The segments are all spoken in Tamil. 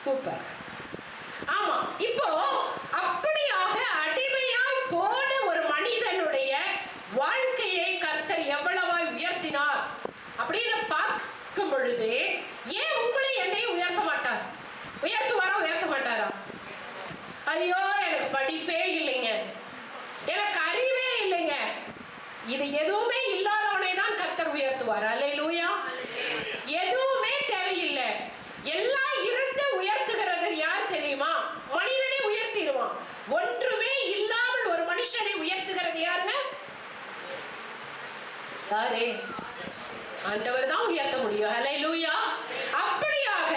சூப்பர். ஆமா, இப்போ அப்படியாக அடிமையாய் போன ஒரு மனிதனுடைய வாழ்க்கையை கர்த்தர் எவ்வளவாய் உயர்த்தினார் அப்படின்னு பார்க்கும் பொழுது, ஏன் உங்களை என்னையும் உயர்த்த மாட்டார்? உயர்த்துவாரா உயர்த்த மாட்டாரா? ஐயோ எனக்கு படிப்பே இல்லைங்க, எனக்கு அறிவே இல்லைங்க, இது எதுவுமே இல்லாதவனை தான் கர்த்தர் உயர்த்துவார். அல்லேலூயா. எதுவுமே தேவையில்லை, எல்லாம் இருந்து உயர்த்துகிறது யார் தெரியுமா? மனிதனை உயர்த்திடுவான். ஒன்றுமே இல்லாமல் ஒரு மனுஷனை உயர்த்துகிறது யாருங்க? யாரே? ஆண்டவர் தான் உயர்த்த முடியும். அல்லேலூயா. அப்படியாக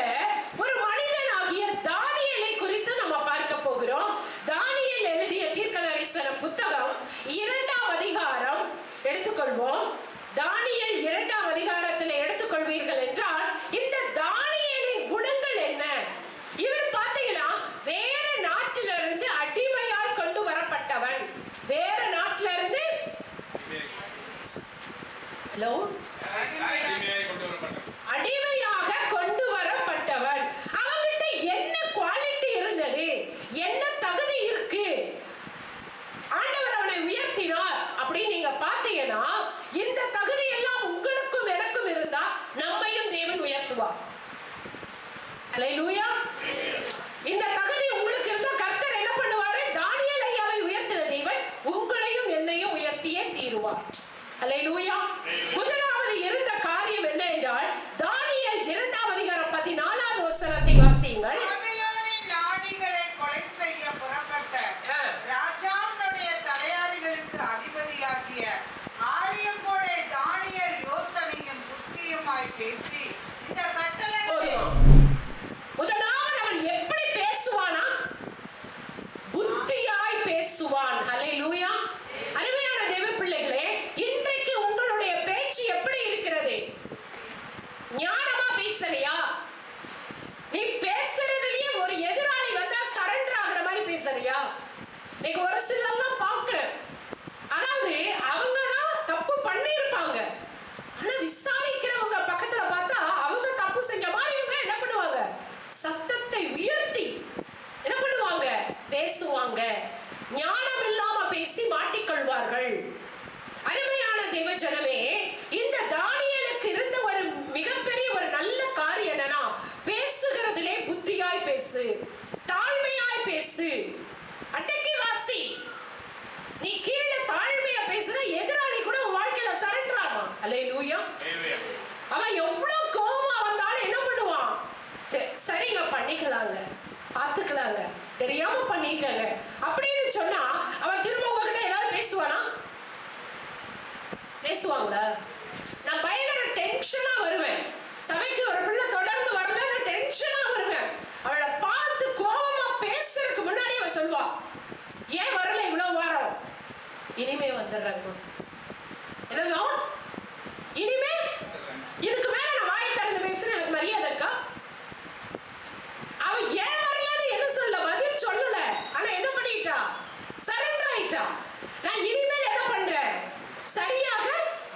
ஒரு மனிதனாகிய தானியேலை குறித்து நம்ம பார்க்க போகிறோம். தானியேல் எழுதிய தீர்க்கதரிசன புத்தகம் 2ஆம் அதிகாரம் எடுத்துக்கொள்வோம். தானியேல் 2ஆம் அதிகாரத்தில் எடுத்துக்கொள்வீர்கள் என்றால், இந்த தானியேலின் குணங்கள் என்ன? இவர் பார்த்தீங்கன்னா வேற நாட்டிலிருந்து அடிமையாய் கொண்டு வரப்பட்டவன். வேற நாட்டிலிருந்து அடிமையாக கொண்டு வரப்பட்டவன். அவன்கிட்ட என்ன குவாலிட்டி இருந்தது, என்ன தகுதி இருக்கு, ஆண்டவர் அவனை உயர்த்தினார் அப்படின்னு நீங்க பார்த்தீங்கன்னா, இந்த தகுதி எல்லாம் உங்களுக்கும் எனக்கும் இருந்தா நம்மையும் தேவன் உயர்த்துவார். அல்லேலூயா. இந்த தகுதி உங்களுக்கு இருந்தா கர்த்தர் என்ன பண்ணுவாரு? தானியேல் ஐயாவை உயர்த்தின தேவன் உங்களையும் என்னையும் உயர்த்தியே தீருவார். அல்லேலூயா. முதலாவது இருந்த காரியம் என்ன என்றால், தானியேல் 2ஆம் அதிகாரம் 14வது வசனத்தை வாசியுங்கள். நாடிகளை கொலை செய்ய புறப்பட்ட ராஜாவுடைய தலையாரிகளுக்கு அதிபதியாகிய ஆரியங்கோடே தானியேல் யோசனையும் புத்தியுமாய் பேசி இந்த கட்டளை. முதலாவது அவன் எப்படி பேசுவானா? புத்தியாய் பேசுவான். அல்லேலூயா. அருமையான தேவ பிள்ளைகளே, இன்றைக்கு உங்களுடைய பேச்சு எப்படி இருக்கிறது? ஞானமா பேசலையா? நீ பேசுறதுலயே ஒரு எதிராளி வந்தா சரண்டர் ஆகுற மாதிரி பேசறியா? நீங்க ஒரு சிலர்லாம் பார்க்கிறேன், அதாவது அவங்க தான் தப்பு பண்ணியிருப்பாங்க, ஆனா விசாரிக்கிறவங்க பக்கத்துல பார்த்தா அவங்க தப்பு செஞ்ச மாதிரி இவங்க என்ன பண்ணுவாங்க? சத்தத்தை உயர்த்தி என்ன பண்ணுவாங்க? பேசுவாங்க. ஞானம் இல்லாம பேசி மாட்டிக்கொள்வார்கள். அருமையான தேவ ஜனமே, இந்த தானியேலுக்கு இருந்த ஒரு மிகப்பெரிய ஒரு நல்ல காரியம் என்னன்னா, பேசுகிறதிலே புத்தியாய் பேசு, தாழ்மையாய் பேசு, அடக்கி வாசி. நீ கீழே தாழ்மையா பேசுனா எதிராளி கூட உன் வாழ்க்கையில சரண்டர் ஆவான். அல்லேலூயா. அவன் எவ்வளவு கோபமா வந்தாலும் என்ன பண்ணுவான்? சரிங்க, பண்ணிக்கலாங்க, பார்த்துக்கலாங்க, தெரியாம பண்ணிட்டாங்க அப்படின்னு சொன்னா அவன் திரும்ப உங்ககிட்ட ஏதாவது பேசுவானா? பேசுவாங்களா? நான் பயங்கர டென்ஷனா வருவேன். சபைக்கு ஒரு பிள்ளை தொடர்ந்து வரலன்னு டென்ஷனா வருவேன். அவளை பார்த்து கோபமா பேசுறதுக்கு முன்னாடி அவன் சொல்வா, ஏன் வரல இவ்வளவு வாரம்? இனிமே வந்துடுறாங்க. என்ன இனிமே? இதுக்கு மேல நான் வாய் திறந்து பேசுறேன், எனக்கு மரியாதை இருக்கா? அவ ஏன் வரலன்னு என்ன சொல்ல? பதில் சொல்லல, ஆனா என்ன பண்ணிட்டா? சரண்டர் ஆயிட்டா. நான் இனிமேல் என்ன பண்றேன்? சரியாக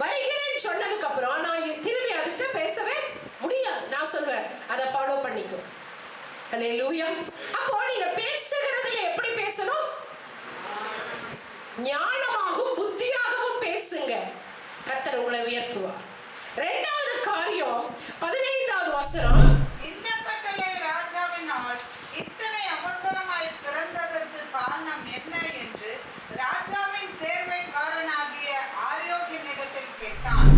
வருகிறேன்னு சொன்னதுக்கு அப்புறம் நான் திரும்பி அதுக்கு பேசவே முடியாது. நான் சொல்வேன், அதை ஃபாலோ பண்ணிக்கோ. அல்லேலூயா. அப்போ நீங்க பேசுகிறதுல எப்படி பேசணும்? ஞானமாகவும் புத்தியாகவும் பேசுங்க, கர்த்தர் உங்களை உயர்த்துவார். இரண்டாவது காரியம் 15வது வசனம். இந்த கட்டளை ராஜாவினால் இத்தனை அவசரமாய் பிறந்ததற்கு காரணம் என்ன என்று ராஜாவின் சேர்வைக்காரனாகிய ஆரியோகினிடத்தில் கேட்டான்.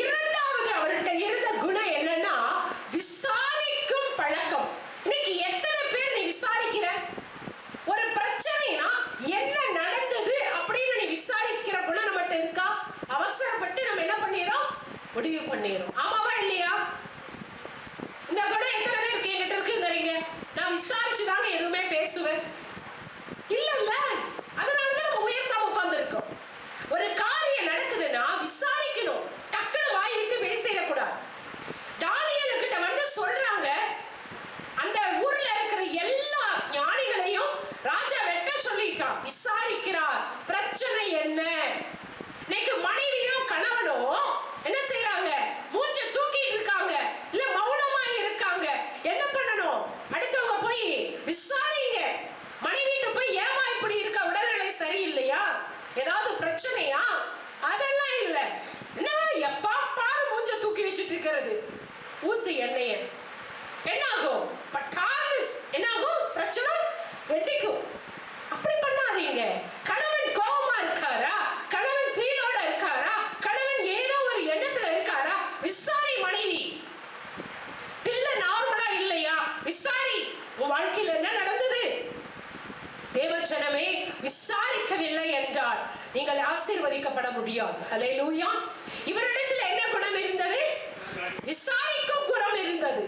இரண்டாவது அவர்கிட்ட இருந்த குணம் என்னன்னா, விசாரிக்கும் பழக்கம். இன்னைக்கு எத்தனை பேர் நீ விசாரிக்கிற? ஒரு பிரச்சனைனா என்ன நடந்தது அப்படின்னு நீ விசாரிக்கிற குணம் நம்மகிட்ட இருக்கா? அவசரப்பட்டு நம்ம என்ன பண்ணிடுறோம்? முடிவு பண்ணிடுறோம். ஆமாவா இல்லையா? இந்த குணம் எத்தனை பேருக்கு என்கிட்ட இருக்குங்கிறீங்க? நான் விசாரிச்சுதாங்க எதுவுமே பேசுவேன். இல்ல இல்ல, அதனாலதான் நம்ம உயர்த்தாம உட்கார்ந்து இருக்கோம். ஒரு காரியம் நடக்குதுன்னா விசாரிக்கணும், டக்குனு வாய் விட்டு பேசிடக்கூடாது. தானியேல் கிட்ட வந்து சொல்றாங்க, அந்த ஊர்ல இருக்கிற எல்லா ஞானிகளையும் ராஜா வெட்ட சொல்லிட்டான். விசாரிக்கிறார், பிரச்சனை என்ன? இன்னைக்கு மனைவியும் கணவனும் என்ன செய்யறாங்க? மூத்த விசாரிங்க. மனைவிட்டு போய் ஏமா இப்படி இருக்க, உடல்நிலை சரியில்லையா, ஏதாவது பிரச்சனையா, அதெல்லாம் இல்ல. என்ன எப்பா பாரு மூஞ்ச தூக்கி வச்சுட்டு இருக்கிறது, ஊத்து எண்ணெய, என்ன ஆகும்? என்ன ஆகும்? பிரச்சனை வெட்டிக்கும். அப்படி பண்ணாதீங்க. கணவன் கோபமா இருக்காரா, கணவன் ஃபீலோட இருக்காரா, கணவன் ஏதோ ஒரு எண்ணத்துல இருக்காரா, விசாரி. மனைவி பிள்ளை நார்மலா இல்லையா, விசாரி. உன் வாழ்க்கையில் என்ன நடந்தது? தேவஜனமே, விசாரிக்கவில்லை என்றால் நீங்கள் ஆசீர்வதிக்கப்பட முடியாது. ஹல்லேலூயா. இவரிடத்தில் என்ன குணம் இருந்தது? விசாரிக்கும் குணம் இருந்தது.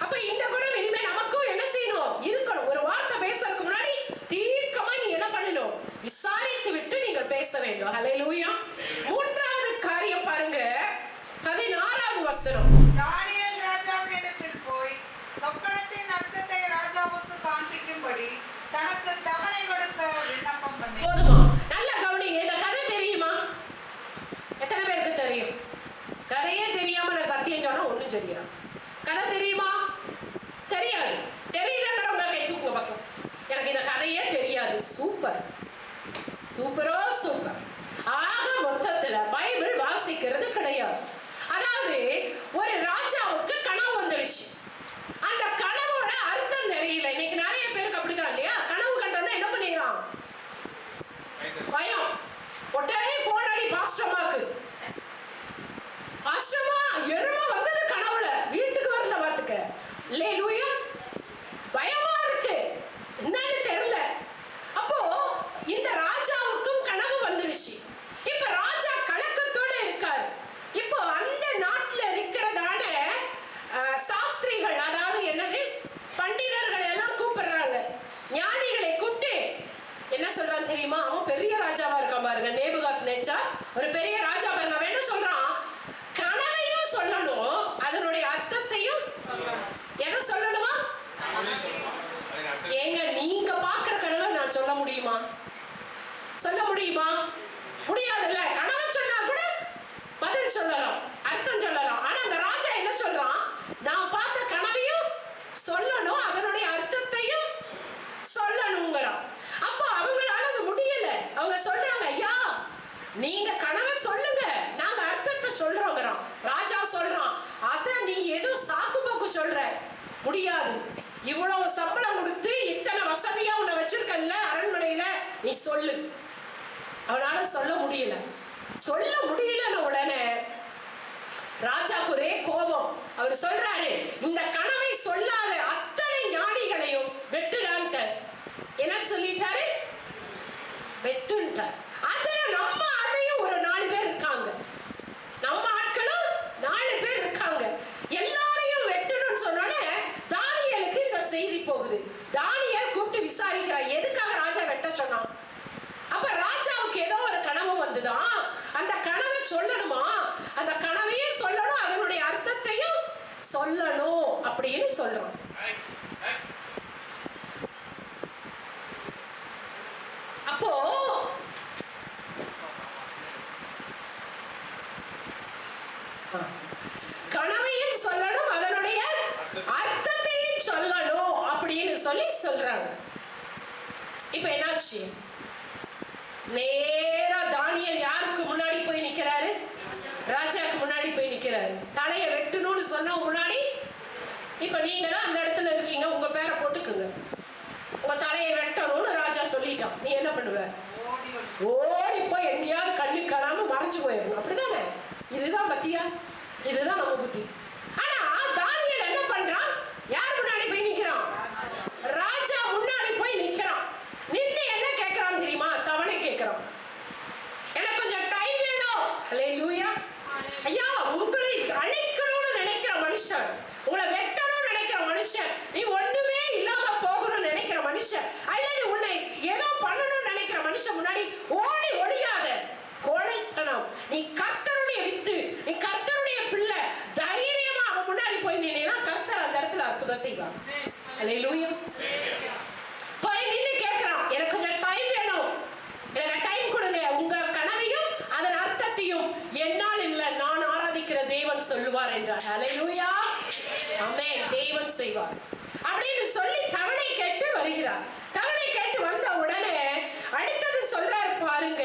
அப்ப இந்த குணம் இனிமே நமக்கும் என்ன செய்யணும்? இருக்கணும். ஒரு வார்த்தை பேசுறதுக்கு முன்னாடி தீர்க்கமா நீ என்ன பண்ணணும்? விசாரித்து விட்டு நீங்கள் பேச வேண்டும். ஹல்லேலூயா. மூன்றாவது காரியம் பாருங்க, 16வது வசனம். தானியேல் ராஜாவினிடத்தில் போய் சொப்பனத்தின் அர்த்தத்தை ராஜாவுக்கு காண்பிக்கும்படி தனக்கு தவணை கொடுக்க விண்ணப்பம் பண்ணி. போதுமா? நல்ல கவனிங்க. இந்த கதை தெரியுமா? எத்தனை பேருக்கு தெரியும்? கதையே தெரியாம நான் சத்தியம் சொன்னா ஒண்ணும் தெரியாது. கதை தெரியுமா? தெரியாது. தெரியலங்கிறவங்க கை தூக்குங்க பார்க்கலாம். எனக்கு இந்த கதையே தெரியாது. சூப்பர், சூப்பரோ சூப்பர். ஆக மொத்தத்துல பைபிள் வாசிக்கிறது கிடையாது. அதாவது ஒரு ராஜாவுக்கு கனவு வந்துருச்சு. அந்த கனவோட அர்த்தம் தெரியல. இன்னைக்கு நிறைய பேருக்கு அப்படிதான் இல்லையா? கனவு கண்டோம்னா என்ன பண்ணிடலாம்? பயம். உடனே போன் அடி பாஸ்டமாக்கு. பாஸ்டமா எருமை வந்தது கனவுல, வீட்டுக்கு வரல பாத்துக்க. அல்லேலூயா. பயமா இருக்கு, என்னன்னு தெரியல. அப்போ இந்த ராஜாவுக்கும் கனவு வந்துருச்சு. இப்ப ராஜா கலக்கத்தோட இருக்காரு. இப்போ அந்த நாட்டுல இருக்கிறதான சாஸ்திரிகள், அதாவது என்னது, பண்டிதர்கள் எல்லாம் கூப்பிடுறாங்க. ஞானிகளை கூப்பிட்டு என்ன சொல்றான் தெரியுமா? அவன் பெரிய ராஜாவா இருக்கான் பாருங்க, நேபுகாத்நேச்சார் ஒரு பெரிய ராஜா பாருங்க. அவன் என்ன சொல்றான்? கனவையும் சொல்லணும், அதனுடைய அர்த்தத்தையும் எதை சொல்லணுமா? ஏங்க நீங்க பாக்குற கனவை நான் சொல்ல முடியுமா? சொல்ல முடியுமா? முடியாதுல்ல. கனவை சொன்னா கூட பதில் சொல்லலாம், அர்த்தம் சொல்லலாம். ஆனா அந்த ராஜா என்ன சொல்றான்? நான் பார்த்த கனவையும் சொல்லணும், அதனுடைய அர்த்தத்தையும் சொல்லணுங்கிறான். அப்போ அவங்களால அது முடியல. அவங்க சொல்றாங்க, ஐயா நீங்க கனவை சொல்லுங்க, நாங்க அர்த்தத்தை சொல்றோங்கிறோம். ராஜா சொல்றான், அத நீ ஏதோ சாக்கு போக்கு சொல்ற, முடியாது. இவ்வளவு சம்பளம் கொடுத்து இத்தனை வசதியா உன்னை வச்சிருக்கல அரண்மனையில, நீ சொல்லு. அவனால சொல்ல முடியல. சொல்ல முடியலன்னு உடனே ராஜாக்கு ஒரே கோபம். அவர் சொல்றாரு, இந்த கனவை சொல்லாத அத்தனை ஞானிகளையும் வெட்டுடான்ட்டார். என்ன சொல்லிட்டாரு? வெட்டுன்ட்டார். அதுல நம்ம அதையும் ஒரு 4 பேர் இருக்காங்க, நம்ம ஆட்களும் 4 பேர் இருக்காங்க. எல்லாரையும் வெட்டணும்னு சொன்னோன்னே தானியேலுக்கு இந்த செய்தி போகுது. தானியேல் கூப்பிட்டு விசாரிக்கிறார், எதுக்காக ராஜா வெட்ட சொன்னான்? அப்ப ராஜாவுக்கு ஏதோ ஒரு கனவு வந்துதான், அந்த கனவை சொல்லணுமா, அந்த கனவையும் சொல்லணும், அதனுடைய அர்த்தத்தையும் சொல்லணும் அப்படின்னு சொல்றோம். அப்போ கனவையும் சொல்லணும், அதனுடைய அர்த்தத்தையும் சொல்லணும் அப்படின்னு சொல்றாங்க. இப்ப என்னாச்சு? நேரா தானியேல் யாருக்கு முன்னாடி போய் நிக்கிறாரு? ராஜாக்கு முன்னாடி போய் நிக்கிறாரு. தலையை வெட்டணும்னு சொன்ன முன்னாடி, இப்ப நீங்க அந்த இடத்துல இருக்கீங்க, உங்க பேரை போட்டுக்குங்க. உங்க தலையை வெட்டணும்னு ராஜா சொல்லிட்டான். நீ என்ன பண்ணுவ? ஓடி போய் எங்கேயாவது கண்ணு காணாம மறைஞ்சு போயிடணும். அப்படிதானே? இதுதான் பத்தியா, இதுதான் நம்ம புத்தி. ஆனா தானியேல் என்ன பண்றான்? யார் முன்னாடி போய் நிக்கிறான்? ராஜா முன்னாடி போய் நிக்கிறான். நின்று என்ன கேட்கிறான் தெரியுமா? தவணை கேட்கிறான். எனக்கு கொஞ்சம் டைம் வேணும். அல்லேலூயா. ஐயா, உங்களை அழைக்கணும்னு நினைக்கிற மனுஷன், உங்களை வெட்டணும்னு நினைக்கிற மனுஷன், நீ ஒண்ணுமே இல்லாம போகணும்னு நினைக்கிற மனுஷன், அல்லது உன்னை ஏதோ பண்ணணும்னு நினைக்கிற மனுஷன் முன்னாடி ஓடி ஒழியாத. கோழைத்தனம். நீ கர்த்தருடைய வித்து, நீ கர்த்தருடைய பிள்ளை. தைரியமா அவன் முன்னாடி போய் நின்னா கர்த்தர் அந்த இடத்துல அற்புதம் செய்வான். அல்லேலூயா. போய் நின்று கேட்கிறான், எனக்கு கொஞ்சம் டைம் வேணும், எனக்கு டைம் கொடுங்க. உங்க கனவையும் அதன் அர்த்தத்தையும் என்னால் இல்லை, நான் ஆராதிக்கிற தேவன் சொல்லுவார் என்றார். அல்லேலூயா. ஆமென். தேவன் செய்வார் அப்படின்னு சொல்லி தவணை கேட்டு வருகிறார். தவணை கேட்டு வந்த உடனே அடுத்தது சொல்றாரு பாருங்க,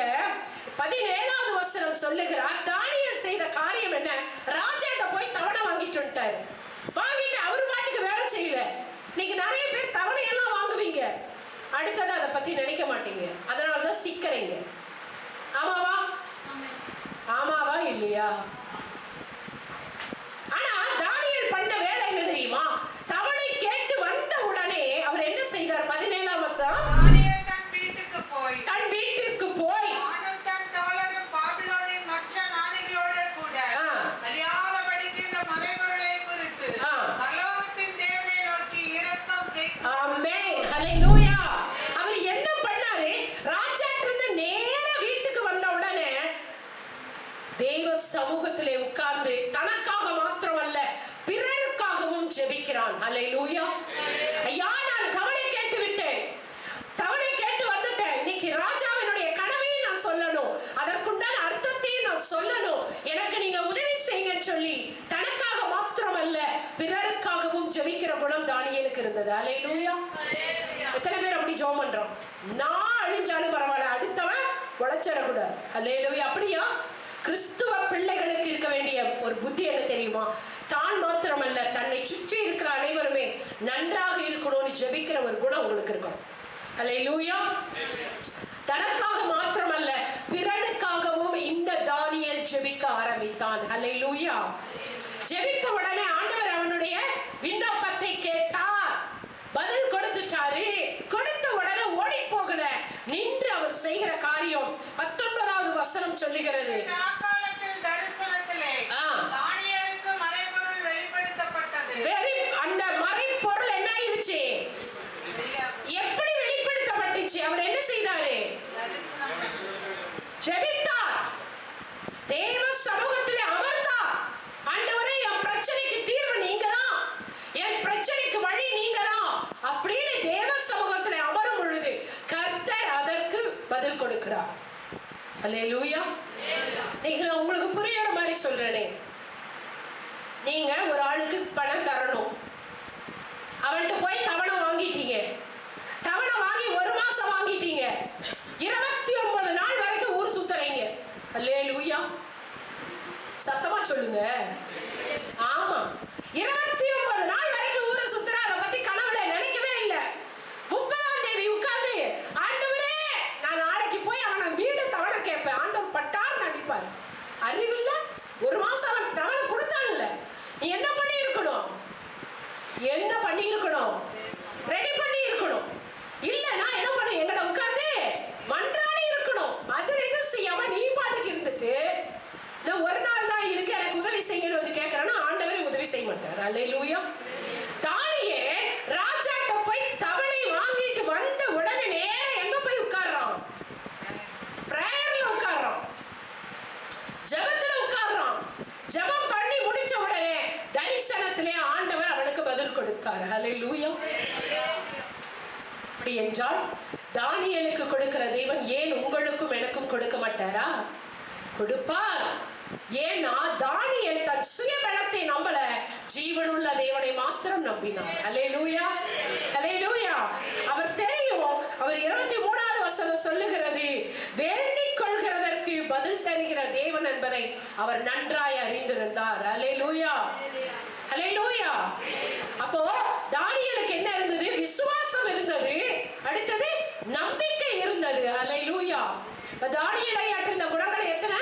17வது வசனம் சொல்லுகிறார், தானியேல் செய்த காரியம் என்ன? ராஜாட்ட போய் தவணை வாங்கிட்டு வந்துட்டாரு. வாங்கிட்டு அவரு பாட்டுக்கு வேலை செய்யல. இன்னைக்கு நிறைய பேர் தவணையெல்லாம் வாங்குவீங்க, அடுத்தது அதை பத்தி நினைக்க மாட்டீங்க, அதனாலதான் சிக்கிறீங்க. ஆமாவா? ஆமாவா இல்லையா? ஆனா தானியேல் பண்ண வேலை என்ன தெரியுமா? தவணை கேட்டு வந்த உடனே அவர் என்ன செய்தார்? 17ஆம் வசனம், தானியேல் தன் வீட்டுக்கு போய் தன் தோழரும் பாபிலோனின் மற்ற ஞானிகளோடு கூட அழியாதபடிக்கு இந்த மறைபொருளை குறித்து பரலோகத்தின் தேவனை நோக்கி இரக்கம் கேட்க. ஆமென், ஹல்லேலூயா. அவர் என்ன பண்ணாரு? ராஜாட்டிருந்து நேரா வீட்டுக்கு வந்த உடனே தேவ சமூகத்திலே உட்கார்ந்து தனக்காக மாத்திரமல்ல பிறருக்காகவும் ஜெபிக்கிறான். ஹல்லேலூயா. ஐயா, நான் தவணை கேட்டு விட்டேன், தவணை கேட்டு வந்துட்டேன், இன்னைக்கு ராஜாவினுடைய கனவையும் நான் சொல்லணும், அதற்குண்டான அர்த்தத்தையும் நான் சொல்லணும், எனக்கு நீங்க உதவி செய்யுங்கன்னு சொல்லி தனக்காக மாத்திரமல்ல பிறருக்காகவும் ஜெபிக்கிற குணம் தானியேலுக்கு இருந்தது. ஹல்லேலூயா. எத்தனை பேர் அப்படி ஜெபம் பண்றோம்? நான் அழிஞ்சாலும் பரவாயில்ல, அடுத்தவன் உழைச்சிடக்கூடாது. ஹல்லேலூயா. அப்படியா? கிறிஸ்துவ பிள்ளைகளுக்கு இருக்க வேண்டிய ஒரு புத்தி என்ன தெரியுமா? தான் மாத்திரமல்ல, தன்னை சுற்றி இருக்கிற அனைவருமே நன்றாக இருக்கணும்னு ஜெபிக்கிற ஒரு குணம் உங்களுக்கு இருக்கும். ஹல்லேலூயா. தனக்காக மாத்திரமல்ல பிறனுக்காகவும் இந்த தானியேல் ஜெபிக்க ஆரம்பித்தான். ஹல்லேலூயா. ஜெபித்த உடனே ஆண்டவர் அவனுடைய விண்ணப்பத்தை கேட்டார், பதில் கொடுத்துட்டாரு. கொடுத்த உடனே ஓடி போகல, நின்று அவர் செய்கிற காரியம் 19வது வசனம் சொல்லுகிறது, தரிசனத்திலே தானியேலுக்கு மறைபொருள் வெளிப்படுத்தப்பட்டது. அந்த மறைபொருள் என்ன ஆயிருச்சு? எப்படி வெளிப்படுத்தப்பட்டுச்சு? அவர் என்ன செய்தாரு? ஜெபித்தார், தேவ சமூகத்திலே அமர்ந்தார். ஆண்டவரே, என் பிரச்சனைக்கு தீர்வு நீங்கதான், என் பிரச்சனைக்கு வழி நீங்கதான் அப்படின்னு தேவ சமூகத்திலே அமரும் பொழுது கர்த்தர் அதற்கு பதில் கொடுக்கிறார். ஹல்லேலூயா. நீங்க உங்களுக்கு புரியுற மாதிரி சொல்றேனே, நீங்க ஒரு ஆளுக்கு பணம் தரணும், அவன்கிட்ட போய் தவணை வாங்கிட்டீங்க, தவணை வாங்கி 1 மாசம் வாங்கிட்டீங்க, 29 நாள் வரைக்கும் ஊர் சுத்துறீங்க. ஹல்லேலூயா. சத்தமா சொல்லுங்க. ஆமா, 29 நாள் வரைக்கும் ஊரை சுத்துற, அதை பத்தி கனவுல நினைக்கவே இல்லை. 30ஆம் தேதி உட்கார்ந்து, ஆண்டவரே நான் நாளைக்கு போய் அவனை வீடு தவணை கேட்பேன், ஆண்டவர் பட்டார் நடிப்பார். அறிவில்ல, 1 மாசம் அவன் தவணை கொடுத்தான்ல, நீ என்ன பண்ணி இருக்கணும்? என்ன பண்ணி இருக்கணும்? ரெடி பண்ணி இருக்கணும். இல்லனா என்ன பண்ண? எங்கட உட்கார்ந்து மன்றாடி இருக்கணும். அது எதுவும் செய்யாம நீ பாட்டுக்கு இருந்துட்டு, நான் ஒரு நாள் தான் இருக்கு, எனக்கு உதவி செய்யணும் கேட்கறேன்னா ஆண்டவரே உதவி செய்ய மாட்டார். ஹல்லேலூயா. தானியேல் ராஜாட்ட போய் தவணை வாங்கிட்டு வந்த உடனே நேரா எங்க போய் உட்கார்றான்? பிரேயர்ல உட்கார்றான், ஜெபத்துல உட்கார்றான். ஜெபம் பண்ணி முடிச்ச உடனே தரிசனத்திலே ஆண்டவர் அவனுக்கு பதில் கொடுத்தார். ஹல்லேலூயா. அப்படி என்றால் தானியேலுக்கு கொடுக்கிற தேவன் ஏன் உங்களுக்கும் எனக்கும் கொடுக்க மாட்டாரா? கொடுப்பார். ஏன்னா தானியேல் தன் சுய பலத்தை நம்பல, ஜீவனுள்ள தேவனை மாத்திரம் நம்பினார். ஹல்லேலூயா. ஹல்லேலூயா. அவர் தெரியும், அவர் 23வது வசனம் சொல்லுகிறது, வேண்டிக் கொள்கிறதற்கு பதில் தருகிற தேவன் என்பதை அவர் நன்றாய் அறிந்திருந்தார். ஹல்லேலூயா. ஹல்லேலூயா. அப்போ தானியேலுக்கு என்ன இருந்தது? விசுவாசம் இருந்தது, அடுத்தது நம்பிக்கை இருந்தது. ஹல்லேலூயா. தானியேலை ஆற்றின குணங்கள் எத்தனை?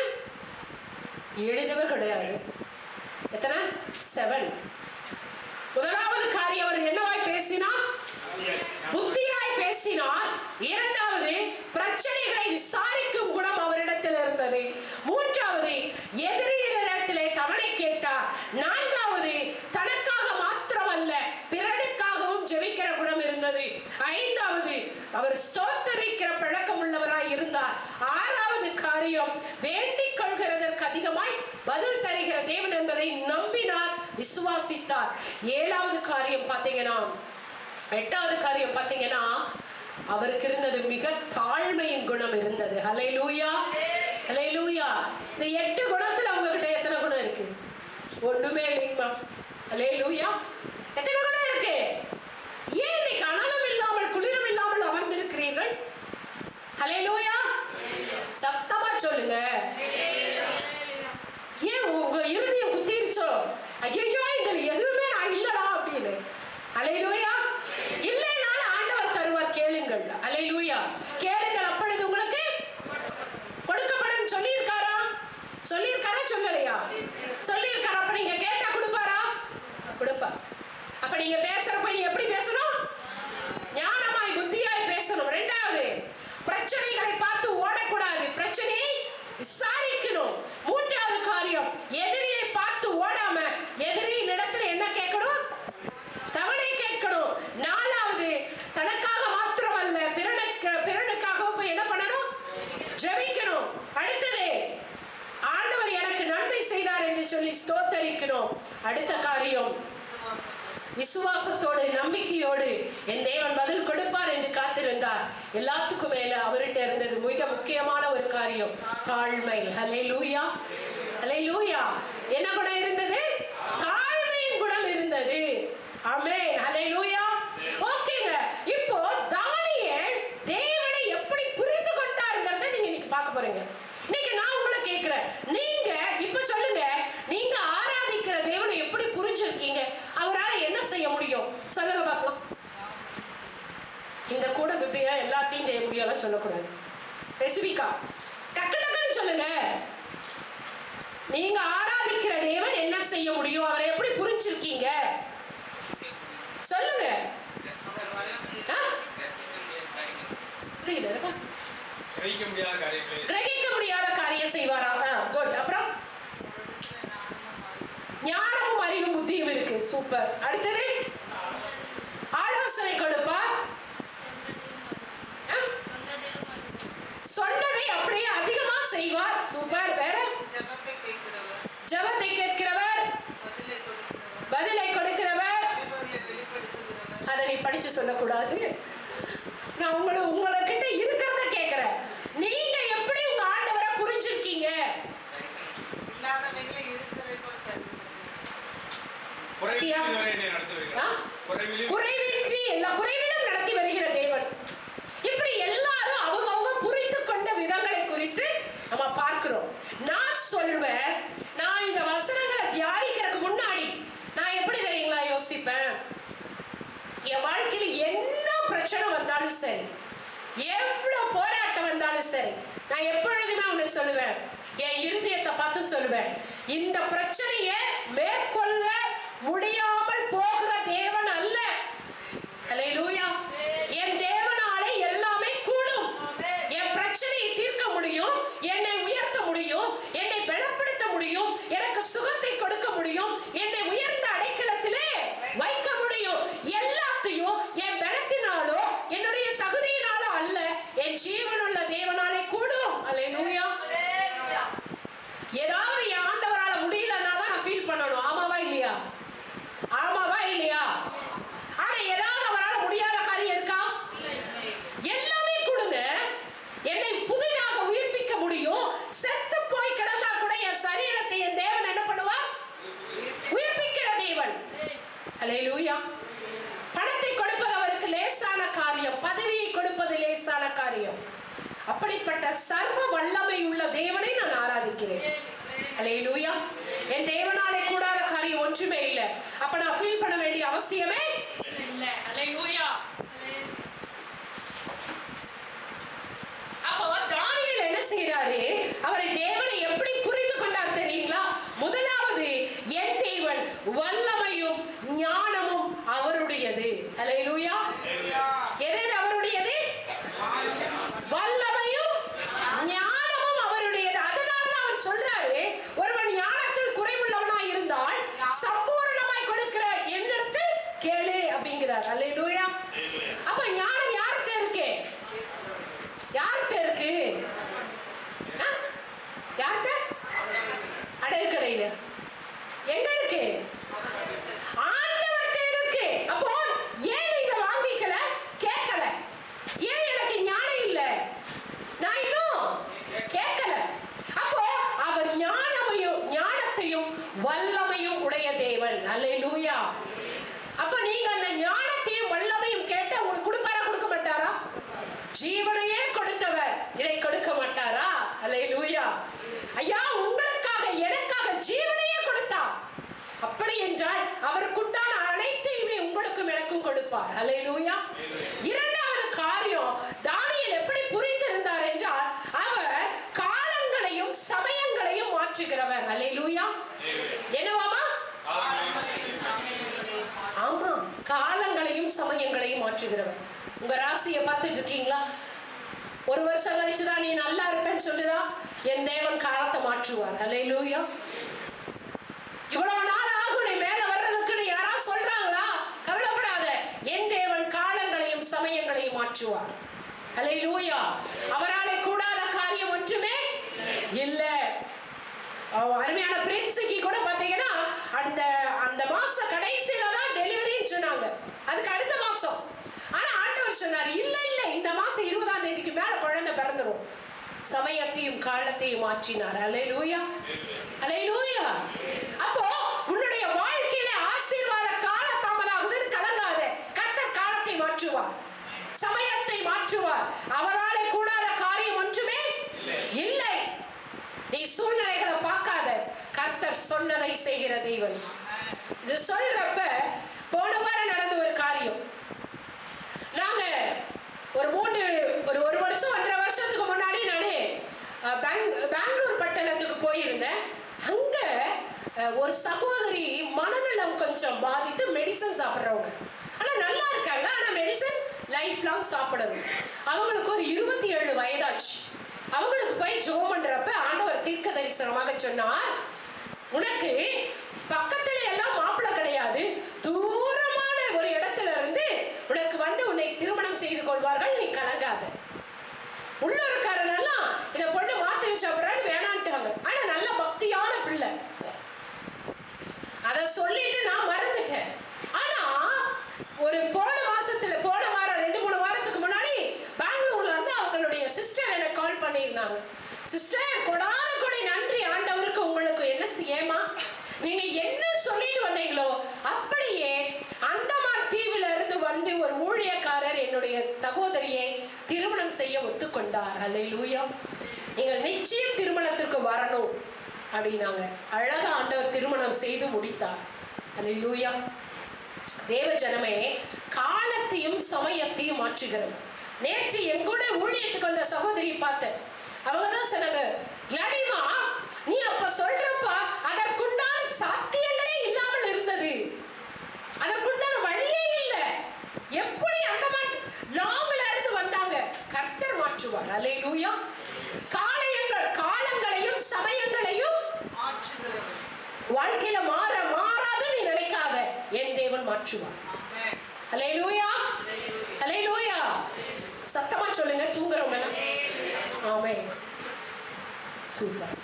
எழுதவர் கிடையாது. எத்தனை? 7. முதலாவது காரியம், அவர் என்னவாய் பேசினார்? புத்தியாய் பேசினார். இரண்டாவது, பிரச்சனைகளை விசாரிக்கும் குணம் அவரிடத்தில் இருந்தது. மூன்றாவது, எதிரிகளிடத்திலே தவணை கேட்டார். நான்காவது, தனக்காக மாத்திரமல்ல பிறனுக்காகவும் ஜெபிக்கிற குணம் இருந்தது. ஐந்தாவது, அவர் ஸ்தோத்தரிக்கிற பழக்கம் உள்ளவராய் இருந்தார். ஆறாவது காரியம், வேண்டிக் கொள்கிறதற்கு அதிகமாய் பதில் தருகிற தேவன் என்பதை நம்பினார், விசுவாசித்தார். ஏழாவது காரியம் பார்த்தீங்கன்னா, 8வது காரியம் பார்த்தீங்கன்னா, அவருக்கு இருந்தது மிக தாழ்மையின் குணம் இருந்தது. ஹல்லேலூயா. ஹல்லேலூயா. இந்த 8 குணத்துல உங்ககிட்ட எத்தனை குணம் இருக்கு? ஒண்ணுமே இல்லைங்கம்மா. ஹல்லேலூயா. எத்தனை குணம் இருக்கு? ஏன் இன்னைக்கு அனலும் இல்லாமல் குளிரும் அல்லேலூயா. இல்லைனாலும் ஆண்டவர் தருவார், கேளுங்கள். அல்லேலூயா. கேளுங்கள், அப்பொழுது உங்களுக்கு கொடுக்கப்படும். சொல்லியிருக்காரா? சொல்லியிருக்காரா சொல்லலையா? சொல்லியிருக்காரா? அப்ப நீங்க கேட்டா கொடுப்பாரா? கொடுப்பார். அப்ப நீங்க பேசுறப்ப நீ எப்படி பேசணும்? ஞானமாய் புத்தியாய் பேசணும். இரண்டாவது, பிரச்சனைகளை பார்த்து ஓடக்கூடாது, பிரச்சனையை விசாரிக்கணும். மூன்றாவது காரியம், எதிரியை பார்த்து ஓடாம எதிரியின் இடத்துல என்ன கேட்கணும்? கவலை கேட்கணும். நாலாவது, தனக்காக மாத்திரமல்ல பிறனுக்காக போய் என்ன பண்ணணும்? ஜெபிக்கணும். அடுத்தது, ஆண்டவர் எனக்கு நன்மை செய்தார் என்று சொல்லி ஸ்தோத்தரிக்கணும். அடுத்த காரியம், விசுவாசத்தோடு நம்பிக்கையோடு என் தேவன் பதில் கொடுப்பார் என்று காத்திருந்தார். எல்லாத்துக்கும் மேல அவர்கிட்ட இருந்தது மிக முக்கியமான ஒரு காரியம், தாழ்மை. ஹல்லேலூயா, ஹல்லேலூயா. என்ன குணம் இருந்தது? தாழ்மையின் குணம் இருந்தது. ஆமென், ஹல்லேலூயா. ஓகேங்க. இப்போ தானியேல் தேவனை எப்படி புரிந்து கொண்டாருங்கிறத நீங்க இன்னைக்கு பார்க்க போறீங்க. இன்னைக்கு நான் உங்களை கேட்கிறேன், நீங்க இப்ப சொல்லுங்க, நீங்க ஆராதிக்கிற தேவனை எப்படி புரிஞ்சிருக்கீங்க? அவரால் என்ன செய்ய முடியும் சொல்லுங்க பார்க்கலாம். இந்த கூட துட்டியா எல்லாத்தையும் செய்ய முடியும் சொல்லக்கூடாது. ஸ்பெசிபிக்கா டக்கு டக்குன்னு சொல்லுங்க. நீங்க ஆராதிக்கிற தேவன் என்ன செய்ய முடியும்? அவரை எப்படி புரிஞ்சிருக்கீங்க சொல்லுங்க. கிரகிக்க முடியாத காரியம் செய்வாரா? குட். அப்புறம் ஞானமும் அறிவும் புத்தியும் இருக்கு. சூப்பர். அடுத்தது, ஆலோசனை கொடுப்பார். சொன்னதை அப்படியே அதிகமா செய்வார். சூப்பர். வேற, ஜெபத்தை கேட்கிறவர், பதிலை கொடுக்கிறவர். அதை நீ படிச்சு சொல்லக்கூடாது. நான் உங்ககிட்ட இருக்கிறத கேட்கிறேன். நீங்க எப்படி உங்க ஆண்டவரை புரிஞ்சிருக்கீங்க? குறைவின்றி எல்லா குறைவிலும் நடத்தி வருகிற தேவன். இப்படி எல்லாரும் அவங்க புரிந்து கொண்ட விதங்களை குறித்து நம்ம பார்க்கிறோம். நான் சொல்வேன், நான் இந்த வசனங்களை தியானிக்கிறதுக்கு முன்னாடி நான் எப்படி தெரியுங்களா யோசிப்பேன்? என் வாழ்க்கையில் என்ன பிரச்சனை வந்தாலும் சரி, எவ்வளவு போராட்டம் வந்தாலும் சரி, நான் எப்பொழுதுமே ஒண்ணு சொல்லுவேன், என் இருதயத்தை பார்த்து சொல்லுவேன், இந்த பிரச்சனையை மேற்கொள்ள முடியாமல் போகிற தேவன் அல்ல. அல்லேலூயா. என் தேவனாலே எல்லாமே கூடும். என் பிரச்சனையை தீர்க்க முடியும், என்னை உயர்த்த முடியும், என்னை பலப்படுத்த முடியும், எனக்கு சுகத்தை கொடுக்க முடியும், என்னை உயர்ந்த அடைக்கலத்திலே வைக்க முடியும். எல்லாத்தையும் என் பலத்தினாலோ என்னுடைய தகுதியினாலோ அல்ல, என் ஜீவனுள்ள தேவனாலே கூடும். அல்லேலூயா. ஏதாவது என் ஆண்டவரால முடியலன்னா தான் நான் ஃபீல் பண்ணணும். ஆமாவா இல்லையா? ஆமாவா இல்லையா? ஆனா ஏதாவது அவரால் முடியாத காரியம் இருக்கா? எல்லாமே கொடுங்க. என்னை புதிதாக உயிர்ப்பிக்க முடியும். செத்து போய் கிடந்தா கூட என் சரீரத்தை என் தேவன் என்ன பண்ணுவா? உயிர்ப்பிக்கிற தேவன். அல்லேலூயா. பணத்தை கொடுப்பது அவருக்கு லேசான காரியம், பதவியை கொடுப்பது லேசான காரியம். அப்படிப்பட்ட சர்வ வல்லமை உள்ள தேவனை நான் ஆராதிக்கிறேன். அல்லேலூயா. என் தேவனாலே கூடாத காரியம் ஒன்றுமே இல்லை. அப்ப நான் ஃபீல் பண்ண வேண்டிய அவசியமே இல்லை. அல்லேலூயா. அப்போ தானியேல் என்ன செய்றாரு? அவரை தேவனை எப்படி புரிந்து கொண்டார் தெரியுங்களா? முதலாவது, என் தேவன் வல்லமையும் ஞானமும் அவருடையது. அல்லேலூயா. எது அவருடையது? வல்லமையும் ஞானமும் அவருடையது. அதனால அவர் சொல்றாரு, ஒருவன் ஞானத்தில் குறைவுள்ளவனாய் இருந்தால் சம்பூர்ணமாய் கொடுக்கிற என்னிடத்தில் கேளு அப்படிங்கிறார். அல்லேலூயா. அப்ப ஞானம் யார்கிட்ட இருக்கு? யார்கிட்ட இருக்கு? யார்கிட்ட? அடகுக்கடையில. எங்க இருக்கு? ஆண்டவர்கிட்ட இருக்கு. அப்போ ஏன் நீங்க வாங்கிக்கல, கேட்கல? ஏன் எனக்கு ஞானம் இல்ல, நான் இன்னும் கேட்கல? அப்போ அவர் ஞானத்தையும் வல்லமையும் உடைய தேவன். அல்லேலூயா. அப்ப நீங்க அந்த ஞானத்தையும் வல்லமையும் கேட்ட உங்களுக்கு கொடுப்பாரா? கொடுக்க மாட்டாரா? ஜீவனையே கொடுத்தவர் இதை கொடுக்க மாட்டாரா? அல்லேலூயா. ஐயா, உங்களுக்காக எனக்காக ஜீவனை கொடுப்பார். ஹல்லேலூயா. இரண்டாவது காரியம், தானியேல் எப்படி புரிந்திருந்தார் என்றால் அவர் காலங்களையும் சமயங்களையும் மாற்றுகிறவர். ஹல்லேலூயா. என்னவாமா? ஆமா, காலங்களையும் சமயங்களையும் மாற்றுகிறவர். உங்க ராசியை பார்த்துட்டு இருக்கீங்களா? ஒரு வருஷம் கழிச்சுதான் நீ நல்லா இருப்பேன்னு சொல்லுதா? என் தேவன் காலத்தை மாற்றுவார். ஹல்லேலூயா. இவ்வளவு நாள் ஆகும் நீ மேல வர்றதுக்கு யாராவது சொல்றாங்களா? கவலைப்படாத, என் தேவன் காலங்களையும் சமயங்களையும் மாற்றுவார். ஹல்லேலூயா. அவராலே கூடாத காரியம் ஒன்றுமே இல்ல. அருமையான பிரின்ஸுக்கு கூட பாத்தீங்கன்னா அந்த மாச கடைசியில தான் டெலிவரின்னு சொன்னாங்க, அதுக்கு அடுத்த மாசம். ஆனா ஆண்டவர் சொன்னார், இல்ல இல்ல, இந்த மாசம் 20ஆம் தேதிக்கு மேல குழந்தை பிறந்துரும். சமயத்தையும் காலத்தையும் மாற்றினார். ஹல்லேலூயா. ஹல்லேலூயா. அப்போ உன்னுடைய வாழ்க்கையில ஆசீர்வாத கால தாமதாகுதுன்னு கலங்காத. கர்த்தர் காலத்தை மாற்றுவார், சமயத்தை மாற்றுவார். அவராலே கூடாத காரியம் ஒன்றுமே இல்லை. நீ சூழ்நிலைகளை பார்க்காத, கர்த்தர் சொன்னதை செய்கிற தேவன். இது சொல்றப்ப போன வாரம் நடந்த ஒரு காரியம். நாங்க ஒரு வருஷம் 1.5 வருஷத்துக்கு முன்னாடி நானே பெங்களூர் பட்டணத்துக்கு போயிருந்தேன். அங்க ஒரு சகோதரி மனநலம் கொஞ்சம் பாதித்து மெடிசன் சாப்பிட்றவங்க, ஆனா நல்லா இருக்காங்க, ஆனா மெடிசன் லைஃப் லாங் சாப்பிடணும். அவங்களுக்கு ஒரு 27 வயதாச்சு. அவங்களுக்கு போய் ஜெபம் பண்றப்ப ஆண்டவர் தீர்க்க தரிசனமாக சொன்னார், உனக்கு பக்கத்துல எல்லாம் மாப்பிள்ளை கிடையாது, தூரமான ஒரு இடத்துல இருந்து உனக்கு உன்னை திருமணம் செய்து கொள்வார்கள், நீ கலங்காத. உள்ள இருக்காரனெல்லாம் இதை பொண்ணு மாத்தி சாப்பிட்றான்னு வேணான்ட்டாங்க. ஆனா நல்ல பக்தியான பிள்ளை. அதை சொல்லிட்டு நான் மறந்துட்டேன். ஆனா ஒரு போன வாரம் 2-3 வாரத்துக்கு முன்னாடி பெங்களூர்ல இருந்து அவங்களுடைய சிஸ்டர் எனக்கு கால் பண்ணியிருந்தாங்க. சிஸ்டர், கொடான கொடி நன்றி ஆண்டவருக்கு, உங்களுக்கு என்ன செய்யமா, நீங்க என்ன சொல்லிட்டு வந்தீங்களோ அப்படியே அந்தமான் தீவுல இருந்து வந்து ஒரு ஊழியக்காரர் என்னுடைய சகோதரியை திருமணம் செய்ய ஒத்துக்கொண்டார். ஹல்லேலூயா. நீங்கள் நிச்சயம் திருமணத்திற்கு வரணும் அப்படின்னாங்க. அழகா ஆண்டவர் திருமணம் செய்து முடித்தார். ஹல்லேலூயா. தேவ ஜனமே, காலத்தையும் சமயத்தையும் மாற்றுகிறது. நேற்று என் கூட ஊழியத்துக்கு வந்த சகோதரியை பார்த்தேன். அவங்க தான் சொன்னாங்க, யாரிமா நீ அப்ப சொல்றப்ப அதற்குண்டான சாத்தியங்களே இல்லாமல் இருந்தது, அதற்குண்டான வழியே இல்லை, எப்படி அந்த மாதிரி லாங்ல இருந்து வந்தாங்க. கர்த்தர் மாற்றுவார். ஹல்லேலூயா. காலங்களையும் சமயங்களையும் வாழ்க்கையில மாறாது நீ நினைக்காத, என் தேவன் மாற்றுவார். ஹல்லேலூயா. ஹல்லேலூயா. சத்தமா சொல்லுங்க, தூங்குறவங்க. ஆமென். சூப்பர்.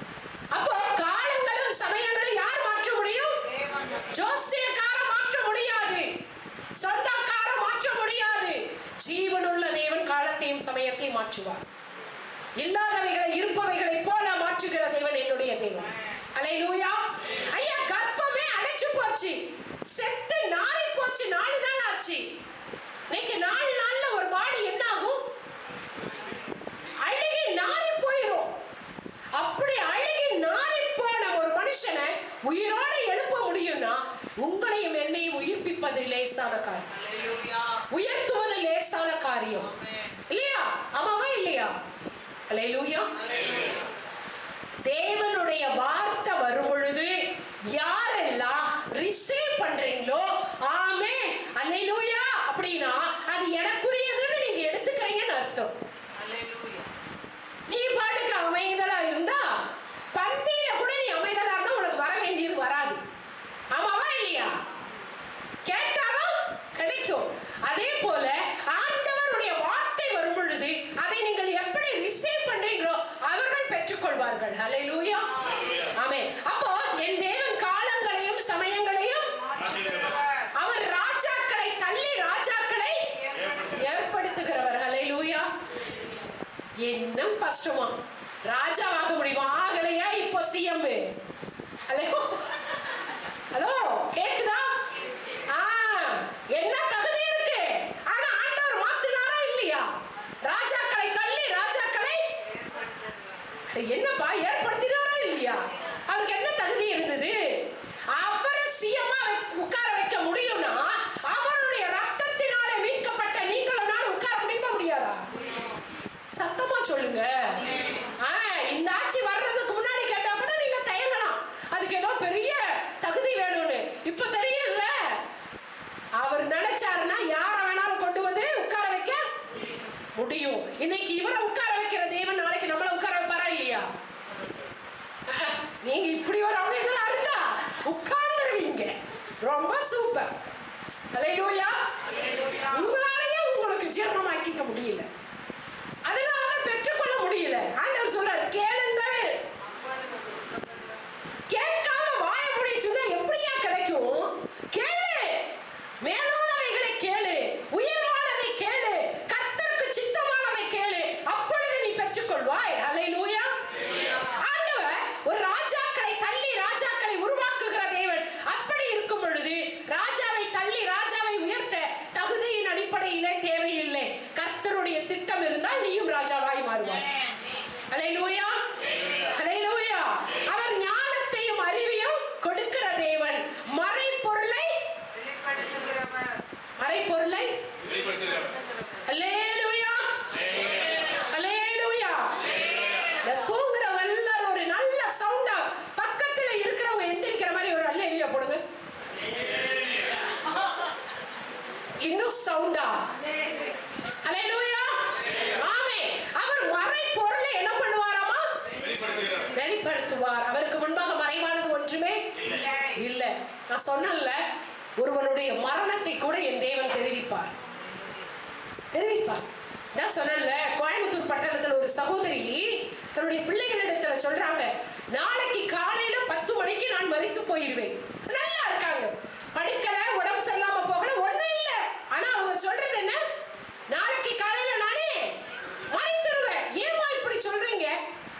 அப்போ காலங்களும் சமயங்களும் யார் மாற்ற முடியும்? ஜோசியக்கார மாற்ற முடியாது, சொந்தக்கார மாற்ற முடியாது. ஜீவனுள்ள தேவன் காலத்தையும் சமயத்தையும் மாற்றுவார். இல்லாதவைகளை இருப்பவைகளை போல மாற்றுகிற தேவன் என்னுடைய தேவன். ஹல்லேலூயா. ஐயா, கர்ப்பமே அடைச்சு போச்சு, செத்து நாளை போச்சு, 4 நாள் ஆச்சு. இன்னைக்கு 4 நாள்ல ஒரு பாடி என்ன ஆகும்? அழுகி நாறி போயிடும். அப்படி அழுகி நாறி போன ஒரு மனுஷனை உயிரோடு எழுப்ப முடியும்னா உங்களையும் என்னையும் உயிர்ப்பிப்பது லேசான காரியம், உயர்த்துவது லேசான காரியம் இல்லையா? ஆமாவா இல்லையா? ஹல்லேலூயா. தேவனுடைய வார்த்தை வரும் பொழுது யாரெல்லாம் ரிசீவ் பண்றீங்களோ, ஆமென் ஹல்லேலூயா அப்படின்னா அது எனக்குரியதுன்னு நீங்க எடுத்துக்கிறீங்கன்னு அர்த்தம். நீ பாட்டுக்கு அமைதலா இருந்தா, பந்தியில கூட நீ அமைதலா இருந்தா உனக்கு வர வேண்டியது வராது. ஆமாவா இல்லையா? கேட்டாலும் கிடைக்கும். அதே போல ஆண்டவருடைய வார்த்தை வரும் பொழுது அதை நீங்கள் எப்படி ரிசீவ் பண்றீங்களோ அவர்கள் பெற்றுக்கொள்வார்கள். ஹல்லேலூயா. ஆமென். அப்போ என் தேவன் காலங்களையும் சமயங்களையும், அவர் ராஜாக்களை தள்ளி ராஜாக்களை ஏற்படுத்துகிறவர். ஹல்லேலூயா. இன்னும் கஷ்டமா ராஜாவாக முடியுமா? ஆகலையா? இப்போ சிஎம். ஹலோ ஹலோ, கேக்குதா? என்ன தகுதி இருக்கு, ஆனா ஆண்டவர் மாத்தினாரா இல்லையா? ராஜாக்களை தள்ளி ராஜாக்களை என்னப்பா ஏற்படுத்தினாரா இல்லையா? அவருக்கு என்ன தகுதி இருந்தது? அவரை சிஎம்மா உட்கார வைக்க முடியும்னா அவருடைய ரத்தத்தை இன்னைக்கு இவரை உட்கார வைக்கிற தேவன் நாளைக்கு நம்மளை உட்கார வைப்பாரா இல்லையா? நீங்க இப்படி ஒரு அவங்க அருண்டா உட்கார்ந்துருவீங்க. ரொம்ப சூப்பர். அல்லேலூயா. உங்களாலேயே உங்களுக்கு ஜீரணமாக்கிக்க முடியல, அதனால பெற்றுக்கொள்ள முடியல. ஆண்டவர் சொல்றாரு, கேளுங்கள். கேட்காம வாய மூடி சொன்னா எப்படியா கிடைக்கும்? கேளு, மேலானவைகளை கேளு, உயர்வானதை கேளு, கர்த்தருக்கு சித்தமானதை கேளு, அப்பொழுது நீ பெற்றுக்கொள்வாய். அல்லேலூயா. ஆண்டவர் ஒரு ராஜாக்களை தள்ளி ராஜாக்களை உருவாக்குகிற தேவன். அப்படி இருக்கும் பொழுது ராஜாவை தள்ளி ராஜாவை உயர்த்த தகுதியின் அடிப்படையிலே தேவையில்லை. கர்த்தருடைய திட்டம் இருந்தால் நீயும் ராஜாவாய் மாறுவாய். அல்லேலூயா. அல்லேலூயா. அவர் ஞானத்தையும் அறிவையும் கொடுக்கிற தேவன். மறைபொருளை மறைபொருளை அல்லேலூயா. அல்லேலூயா. தூங்குறவங்க எல்லாரும் ஒரு நல்ல சவுண்டா பக்கத்துல இருக்கிறவங்க எந்திரிக்கிற மாதிரி ஒரு அல்லேலூயா போடுங்க. இன்னும் சவுண்டா. அல்லேலூயா. ஆமென். அவர் மறைபொருளை என்ன பண்ணுவாராமா? வெளிப்படுத்துவார். அவருக்கு முன்பாக மறைவானது ஒன்றுமே இல்லை. நான் சொன்னேன்ல, ஒருவனுடைய மரணத்தை கூட என் தேவன் தெரிவிப்பார். நான் சொன்னேன்ல, கோயம்புத்தூர் பட்டணத்தில் ஒரு சகோதரி தன்னுடைய பிள்ளைகளிடத்துல சொல்றாங்க, நாளைக்கு காலையில 10 மணிக்கு நான் மரித்து போயிருவேன். நல்லா இருக்காங்க, படிக்கல, உடம்பு சரியில்லாம போகல, ஒண்ணும் இல்லை. ஆனா அவங்க சொல்றது என்ன? நாளைக்கு காலையில நானே மரித்துருவேன். ஏமா இப்படி சொல்றீங்க?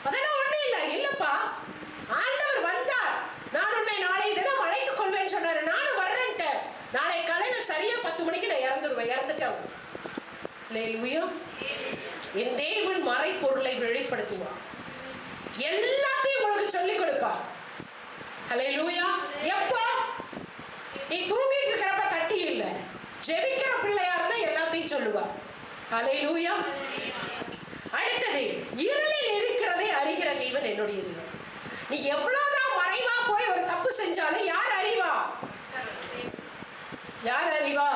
அதெல்லாம் ஒண்ணும் இல்லை. இல்லப்பா, ஆண்டவர் வந்தார், நான் உன்னை நாளை தினம் அழைத்துக் கொள்வேன் சொன்னாரு. நானும் வர்றேன்ட்டு நாளை காலையில சரியா 10 மணிக்கு நான் இறந்துட்டேன். அல்லேலூயா. என் தேவன் மறைபொருளை வெளிப்படுத்துவார். எல்லாத்தையும் உங்களுக்கு சொல்லிக் கொடுப்பார். அல்லேலூயா. எப்போ? நீ தூங்கிட்டு இருக்கிறப்ப தட்டி இல்லை, ஜெபிக்கிற பிள்ளையா இருந்தா எல்லாத்தையும் சொல்லுவார். அல்லேலூயா. அடுத்தது, இருளில் இருக்கிறதை அறிகிற தேவன் என்னுடைய தேவன். நீ எவ்வளவுதான் மறைவா போய் ஒரு தப்பு செஞ்சாலும் யார் அறிவா? யார் அறிவா?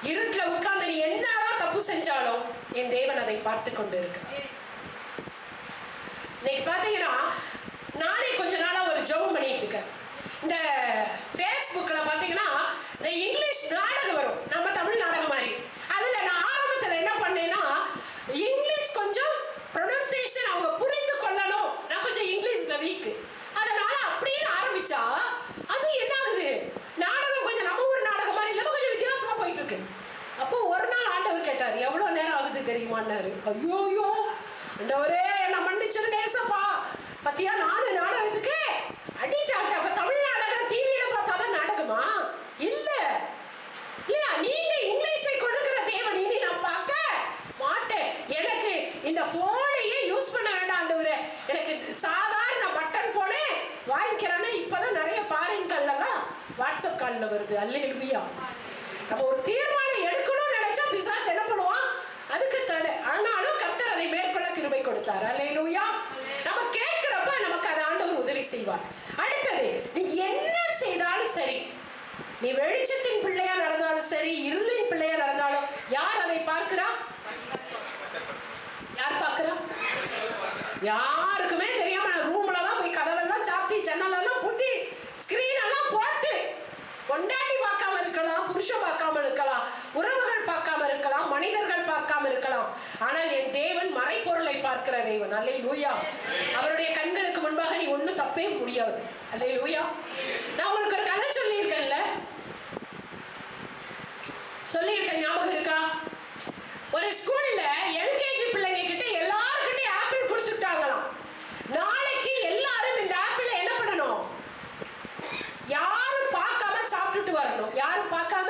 இருட்டுல உட்கார்ந்து நீ என்னதான் தப்பு செஞ்சாலும் என் தேவன் அதை பார்த்து கொண்டு இருக்கு. இன்னைக்கு பாத்தீங்கன்னா, நானே கொஞ்ச நாளா ஒரு ஜெபம் பண்ணிட்டு இருக்கேன். இந்த ஃபேஸ்புக்ல பாத்தீங்கன்னா இந்த இங்கிலீஷ் நாடகம் வரும், நம்ம தமிழ் நாடகம் மாதிரி. அதுல நான் ஆரம்பத்துல என்ன பண்ணேன்னா, இங்கிலீஷ் கொஞ்சம் ப்ரொனன்சியேஷன் அவங்க புரிந்து கொள்ளணும். நான் கொஞ்சம் இங்கிலீஷ்ல வீக், அதனால அப்படின்னு ஆரம்பிச்சா அது என்ன ஆகுது, நாடகம் கொஞ்சம் நம்ம ஊர் நாடகம் மாதிரி இல்லாம கொஞ்சம் வித்தியாசமா போயிட்டு இருக்கு. அப்போ ஒரு நாள் ஆண்டவர் கேட்டார், எவ்வளவு நேரம் ஆகுது தெரியுமான்னாரு. ஐயோ ஆண்டவரே, என்ன மன்னிச்சிருங்க ஏசப்பா. பத்தியா, நானும் நாடகத்துக்கு அடிக்ட் ஆகிட்டேன். அப்ப தமிழ் நாடகம் டிவியில பார்த்தாலும் நாடகமா? இல்ல இல்லையா? நீங்க இங்கிலீஷை கொடுக்கிற தேவன் இனி நான் பார்க்க மாட்டேன். எனக்கு இந்த போனையே யூஸ் பண்ண வேண்டாம் ஆண்டவரே, எனக்கு சாதாரண பட்டன் போனே வாங்கிக்கிறேன்னா இப்பதான் நிறைய ஃபாரின் கால்லாம் வாட்ஸ்அப் காலில் வருது. அல்லேலூயா. நம்ம ஒரு தீர்மானம் எடுக்கணும்னு நினைச்சா பிசாசு என்ன பண்ணுவான்? அதுக்கு தடை. ஆனாலும் கர்த்தர் அதை மேற்கொள்ள கிருபை கொடுத்தார். அல்லேலூயா. நம்ம கேட்கிறப்ப நமக்கு அதை ஆண்டவர் உதவி செய்வார். அடுத்தது, நீ என்ன செய்தாலும் சரி, நீ வெளிச்சத்தின் பிள்ளையா நடந்தாலும் சரி, இருளின் பிள்ளையா நடந்தாலும், யார் அதை பார்க்கிறா? யார் பார்க்கிறா? யாருக்குமே தெரியாம நான் ரூம்ல தான் போய் கதவெல்லாம் சாத்தி ஜன்னலெல்லாம் பூட்டி ஸ்கிரீன் எல்லாம் போட்டு, பொண்டாட்டி பார்க்காம இருக்கலாம், புருஷன் பார்க்காம இருக்கலாம், உறவுகள் பார்க்காம இருக்கலாம், மனிதர்கள் பார்க்காம இருக்கலாம். ஆனால் என் தேவன் மறைபொருளை பார்க்கிற தேவன். அல்லேலூயா. அவருடைய கண்களுக்கு முன்பாக நீ ஒன்னும் தப்பே முடியாது. அல்லேலூயா. நான் உங்களுக்கு ஒரு கதை சொல்லியிருக்கேன்ல, சொல்லியிருக்கேன், ஞாபகம் இருக்கா? ஒரு ஸ்கூல்ல எல்கேஜி பிள்ளைங்க கிட்ட எல்லாருக்கிட்டையும் ஆப்பிள் கொடுத்துட்டாங்களாம். நாளைக்கு எல்லாரும் இந்த ஆப்பிளை என்ன பண்ணணும்? யாரும் பார்க்காம சாப்பிட்டுட்டு வரணும். யாரும் பார்க்காம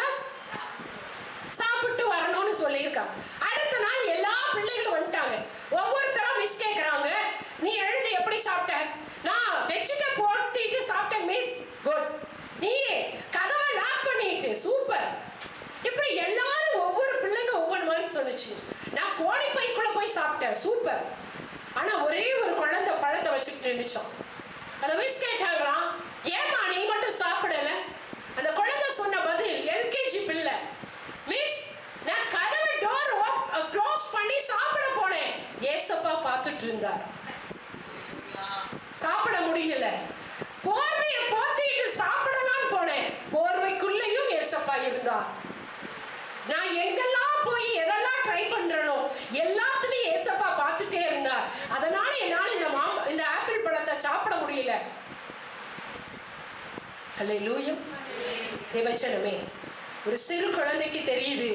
சாப்பிட்டு வரணும்னு சொல்லியிருக்காங்க. அடுத்த நாள் எல்லா பிள்ளைகளும் வந்துட்டாங்க. ஒவ்வொருத்தரும் மிஸ் கேட்கறாங்க, நீ எழுந்து எப்படி சாப்பிட்ட? நான் வெச்சிட்ட போட்டிட்டு சாப்பிட்டேன் மிஸ். குட். நீ கதவை லாக் பண்ணிட்டு சூப்பர். இப்படி எல்லாரும் ஒவ்வொரு பிள்ளைங்க ஒவ்வொரு மாதிரி சொல்லுச்சு. நான் கோழி பைக்குள்ள போய் சாப்பிட்டேன் சூப்பர். ஆனா ஒரே ஒரு குழந்தை பழத்தை வச்சுட்டு நின்னுச்சோம். அந்த மிஸ் கேட்டாங்களாம், ஏமா நீ மட்டும் சாப்பிடல? அந்த குழந்தை சொன்ன பதில், எல்கேஜி பிள்ளை, மிஸ் நான் கதவை டோர் இருந்தார். நான் எங்கெல்லாம் போய் எதெல்லாம் ட்ரை பண்றனோ எல்லாத்துலயும் ஏசப்பா பார்த்துட்டே இருந்தார். அதனால என்னால இந்த ஆப்பிள் பழத்தை சாப்பிட முடியல. அல்லேலூயா. தேவச்சனமே, ஒரு சிறு குழந்தைக்கு தெரியுது,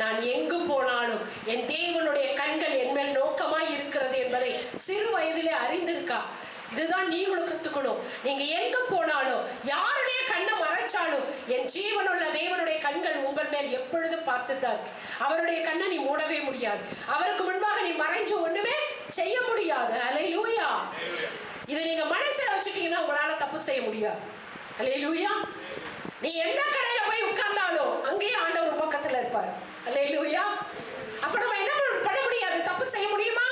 நான் எங்கு போனாலும் என் தேவனுடைய கண்கள் என் மேல் நோக்கமாய் இருக்கிறது என்பதை சிறு வயதிலே அறிந்திருக்கா. இதுதான் நீங்களும் கத்துக்கணும். நீங்க எங்க போனாலும் யாருடைய கண்ணை மறைச்சாலும் என் ஜீவனுள்ள தேவனுடைய கண்கள் உங்கள் மேல் எப்பொழுதும் பார்த்துதான். அவருடைய கண்ணை நீ மூடவே முடியாது. அவருக்கு முன்பாக நீ மறைஞ்சு ஒண்ணுமே செய்ய முடியாது. அல்லேலூயா. இதை நீங்க மனசுல வச்சுட்டீங்கன்னா உங்களால தப்பு செய்ய முடியாது. அல்லேலூயா. நீ எந்த கடையில போய் உட்கார்ந்தாலும் அங்கேயே ஆண்டவர் பக்கத்துல இருப்பார். அல்லேலூயா. அப்ப நம்ம என்ன பண்ண முடியாது? தப்பு செய்ய முடியுமா?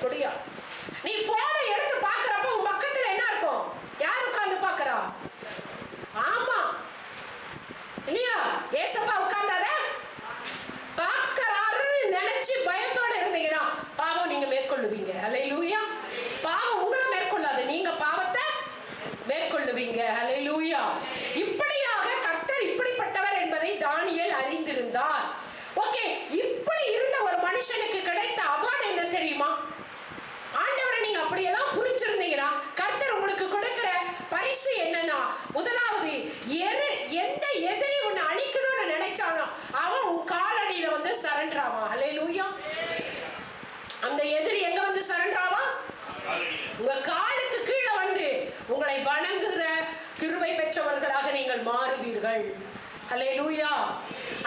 முடியாது. நீ போனை எடுத்து பாக்குறப்ப உன் பக்கத்துல என்ன இருக்கும்? யார் உட்கார்ந்து பாக்குறா? ஆமா இல்லையா? ஏசப்பா உட்கார்ந்தாத பாக்குறாருன்னு நினைச்சு பயத்தோட இருந்தீங்கன்னா பாவம் நீங்க மேற்கொள்ளுவீங்க. அல்லேலூயா. பாவம் உங்களை மேற்கொள்ளாது, நீங்க பாவத்தை மேற்கொள்ளுவீங்க. அல்லேலூயா. இப்படியாக கர்த்தர் இப்படிப்பட்டவர் என்பதை தானியேல் அறிந்திருந்தார். ஓகே, இப்படி இருந்த ஒரு மனுஷனுக்கு கிடைத்த அவார்டு என்ன தெரியுமா? ஆண்டவரை நீங்க அப்படியெல்லாம் புரிஞ்சிருந்தீங்கன்னா கர்த்தர் உங்களுக்கு கொடுக்கிற பரிசு என்னன்னா, முதலாவது எந்த எதிரி உன்னை அழிக்கணும்னு நினைச்சானோ அவன் உன் காலடியில வந்து சரண்டர் ஆவான். அல்லேலூயா. அந்த எதிரி எங்க வந்து சரண்டர் ஆவான்? உங்க காலுக்கு கீழே வந்து உங்களை வணங்குகிற கிருபை பெற்றவர்களாக நீங்கள் மாறுவீர்கள். அல்லேலூயா.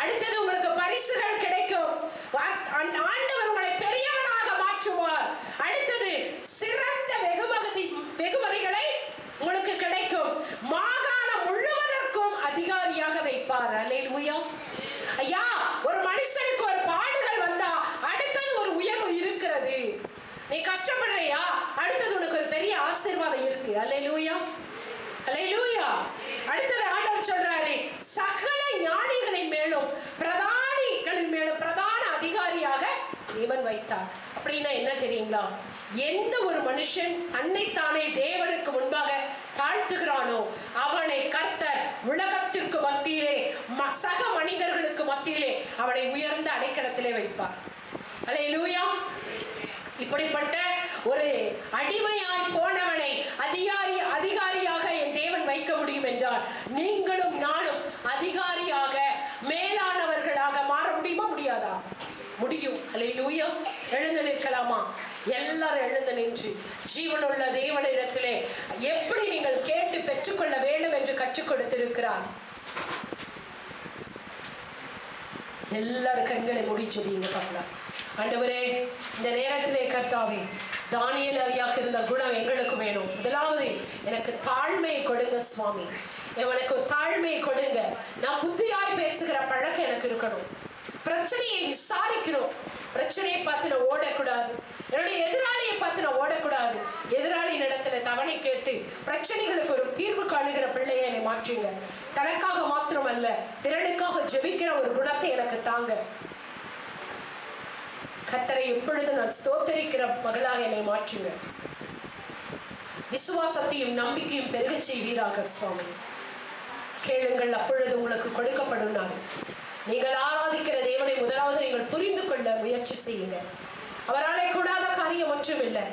அடுத்தது உங்களுக்கு பரிசுகள் கிடைக்கும். ஆண்டவர் உங்களை பெரியவனாக மாற்றுவார். அடுத்தது சிறந்த வெகுமதிகளை உங்களுக்கு கிடைக்கும். மாகாணம் முழுவதற்கும் அதிகாரியாக வைப்பார். அல்லேலூயா. ஐயா, ஒரு மனுஷனுக்கு ஒரு பாடுகள் வந்தா அடுத்தது ஒரு உயர்வு இருக்கிறது. நீ கஷ்டப்படுறியா, அடுத்தது உனக்கு ஒரு பெரிய ஆசீர்வாதம் இருக்கு. அல்லேலூயா. அல்லேலூயா. அடுத்தது ஆண்டவர் சொல்றாரு, சகல ஞானிகளின் மேலும் பிரதானிகளின் மேலும் பிரதான அதிகாரியாக தேவன் வைத்தார். அப்படின்னா என்ன தெரியுங்களா? எந்த ஒரு மனுஷன் தன்னைத்தானே தேவனுக்கு முன்பாக தாழ்த்துகிறானோ அவனை கர்த்தர் உலகத்திற்கு மத்தியிலே சக மனிதர்களுக்கு மத்தியிலே அவனை உயர்ந்த அடைக்கலத்திலே வைப்பார். அல்லேலூயா. இப்படிப்பட்ட ஒரு அடிமையாய் போனவனை அதிகாரியாக என் தேவன் வைக்க முடியும் என்றால் நீங்களும் நானும் அதிகாரியாக மேலானவர்களாக மாற முடியுமா? முடியாதா? முடியும். அல்லேலூயா. எழுந்து நிற்கலாமா? எல்லாரும் எழுந்து நின்று ஜீவனுள்ள தேவனிடத்திலே எப்படி நீங்கள் கேட்டு பெற்றுக்கொள்ள வேண்டும் என்று கற்றுக் கொடுத்திருக்கிறார். எல்லாரும் கண்களை மூடி சொல்லிங்க பார்க்கலாம். ஆண்டவரே, இந்த நேரத்திலே கர்த்தாவே, தானியேல் ஐயாக்கு இருந்த குணம் எங்களுக்கு வேணும். முதலாவது எனக்கு தாழ்மையை கொடுங்க சுவாமி. எனக்கு ஒரு தாழ்மையை கொடுங்க. நான் புத்தியாய் பேசுகிற பழக்கம் எனக்கு இருக்கணும். பிரச்சனையை விசாரிக்கணும். பிரச்சனையை பார்த்து நான் ஓடக்கூடாது. என்னுடைய எதிராளியை பார்த்து நான் ஓடக்கூடாது. எதிராளியின் இடத்துல தவணை கேட்டு பிரச்சனைகளுக்கு ஒரு தீர்வு காணுகிற பிள்ளையை என்னை மாற்றுங்க. தனக்காக மாத்திரமல்ல, பிறனுக்காக ஜெபிக்கிற ஒரு குணத்தை எனக்கு தாங்க. கர்த்தரை எப்பொழுது நான் ஸ்தோத்தரிக்கிற மகளாக என்னை மாற்றுங்க. விசுவாசத்தையும் நம்பிக்கையும் பெருக செய்வீராக சுவாமி. கேளுங்கள், அப்பொழுது உங்களுக்கு கொடுக்கப்படும். நீங்கள் ஆராதிக்கிற தேவனை முதலாவது நீங்கள் புரிந்து கொள்ள முயற்சி செய்யுங்க. அவராலே கூடாத காரியம் ஒன்றும் இல்லை.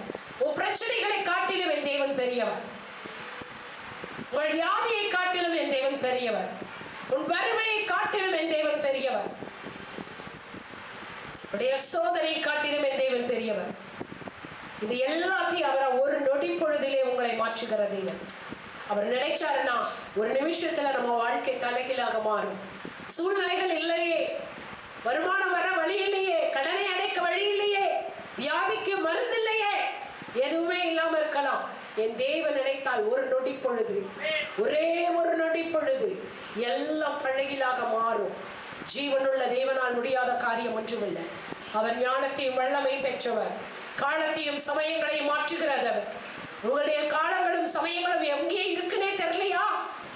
உன் பிரச்சனைகளை காட்டிலும் என் தேவன் பெரியவர். உங்கள் வியாதியை காட்டிலும் என் தேவன் பெரியவர். உன் வறுமையை காட்டிலும் என் தேவன் பெரியவர். உடைய சோதனை காட்டிலும் என் தேவன் பெரியவர். இது எல்லாத்தையும் அவர் ஒரு நொடி பொழுதிலே உங்களை மாற்றுகிற தேவன். அவர் நினைச்சாருன்னா ஒரு நிமிஷத்துல நம்ம வாழ்க்கை தலைகீழாக மாறும். சூழ்நிலைகள் இல்லையே, வருமானம் வர வழி இல்லையே, கடனை அடைக்க வழி இல்லையே, வியாதிக்கு மருந்து இல்லையே, எதுவுமே இல்லாம இருக்கலாம். என் தேவன் நினைத்தால் ஒரு நொடி பொழுது, ஒரே ஒரு நொடி பொழுது எல்லாம் தலைகீழாக மாறும். ஜீவனுள்ள தேவனால் முடியாத காரியம் ஒன்றுமில்லை. அவர் ஞானத்தையும் வல்லமை பெற்றவர், காலத்தையும் சமயங்களையும் மாற்றுகிறவர். உங்களுடைய காலங்களும் சமயங்களும் எங்கே இருக்குன்னே தெரியலையா?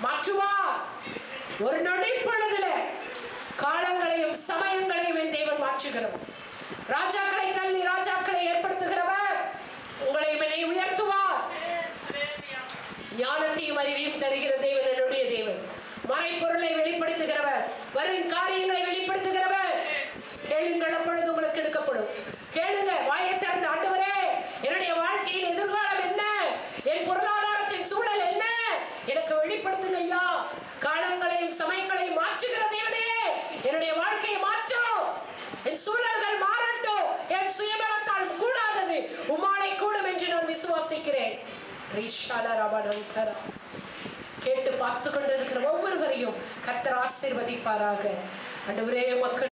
மாற்றுவார். ஒரு நொடி பொழுதுல காலங்களையும் சமயங்களையும் என் தேவன் மாற்றுகிறவர். ராஜாக்களை தள்ளி ராஜாக்களை ஏற்படுத்துகிறவர். உங்களை என்னை உயர்த்துவார். ஞானத்தையும் அறிவையும் தருகிற தேவன் என்னுடைய தேவன். மறைப்பொருளை வெளிப்படுத்துகிறவர். வரும் மகிமைப்படுத்துங்க ஐயா. காலங்களையும் சமயங்களையும் மாற்றுகிற தேவனே, என்னுடைய வாழ்க்கையை மாற்றும். என் சூழல்கள் மாறட்டும். என் சுயபலத்தால் கூடாதது உம்மாலே கூடும் என்று நான் விசுவாசிக்கிறேன். கேட்டு பார்த்து கொண்டிருக்கிற ஒவ்வொருவரையும் கர்த்தர் ஆசீர்வதிப்பாராக. ஆண்டவரே, மக்கள்